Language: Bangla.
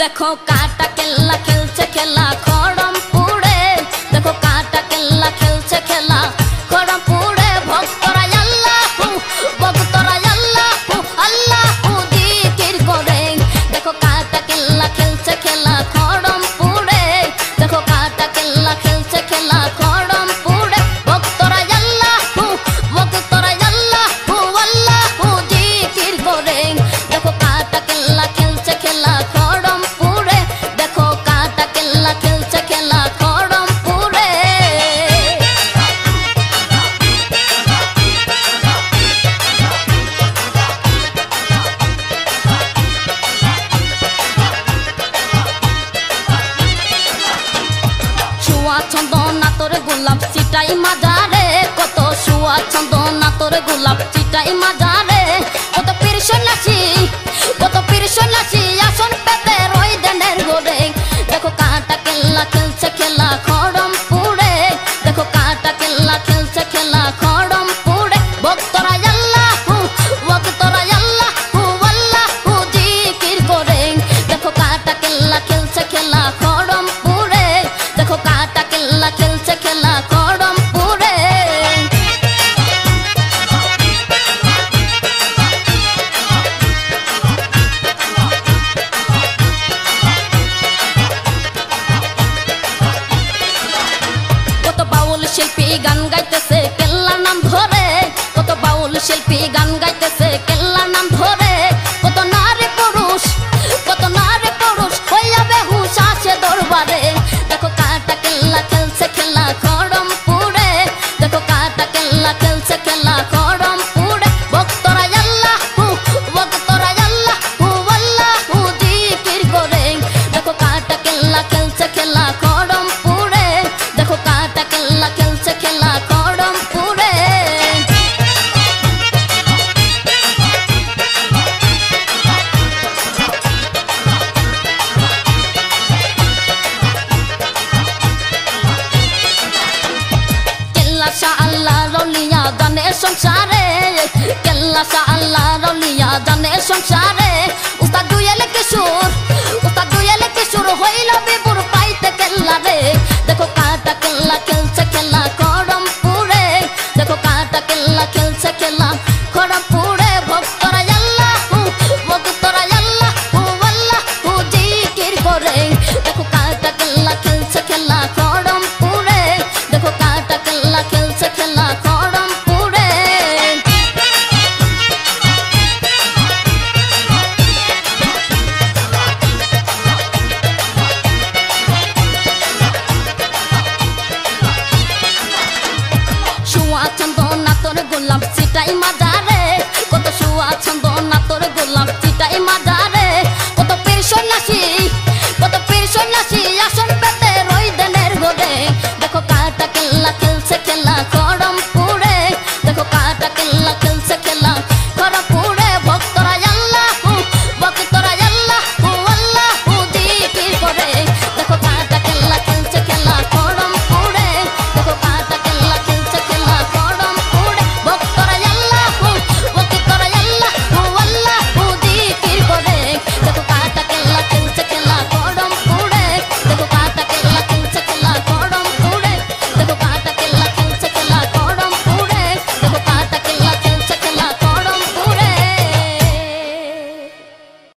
देखो काटा केला खेलছে খেলা খড়মপুরে देखो काटा केला खेलছে খেলা খড়মপুরে ভক্তরা আল্লাহু ভক্তরা আল্লাহু আল্লাহু জিকির করে देखो काटा केला खेलছে খেলা খড়মপুরে देखो काटा केला खेलছে খেলা খড়মপুরে ভক্তরা আল্লাহু আল্লাহু আল্লাহু জিকির করে देखो काटा केला खेलছে খেলা চন্দনা তোর গোলাপ চিটাই মাজারে কত সুয়া চন্দনা তোর গোলাপ চিটাই মাজারে কত পীর সন্ন্যাসী আসন পেতে রই দেনের গোরে দেখো কাটা কেল্লা খেলছে খেলা খড়মপুরে দেখো কাটা কেল্লা খেলছে খেলা খড়মপুরে ভক্তরা আল্লাহু আল্লাহু জিকির করে দেখো কাটা কেল্লা খেলছে খেলা খড়মপুরে দেখো কাটা কেল্লা খেলছে খেলা খড়মপুরে কত বাউল শিল্পী গান গাইতেছে কেল্লার নাম ধরে কত বাউল শিল্পী গান গাইতেছে কেল্লার নাম ধরে কত নারী পুরুষ হইয়া বেহুশ আসে দরবারে দেখো কাটা কেল্লা খেলছে খেলা খড়মপুরে দেখো কাটা কেল্লা খেলছে খেলা খড়মপুরে ভক্তরা আল্লাহু আল্লাহু জিকির করে দেখো কাটা কেল্লা খেলছে খেলা খড়মপুরে দেখো কাটা কেল্লা খেলছে খেলা খড়মপুরে আল্লাহ রলিয়া জানে সংসারে কেল্লা আল্লাহ রলিয়া জানে সংসারে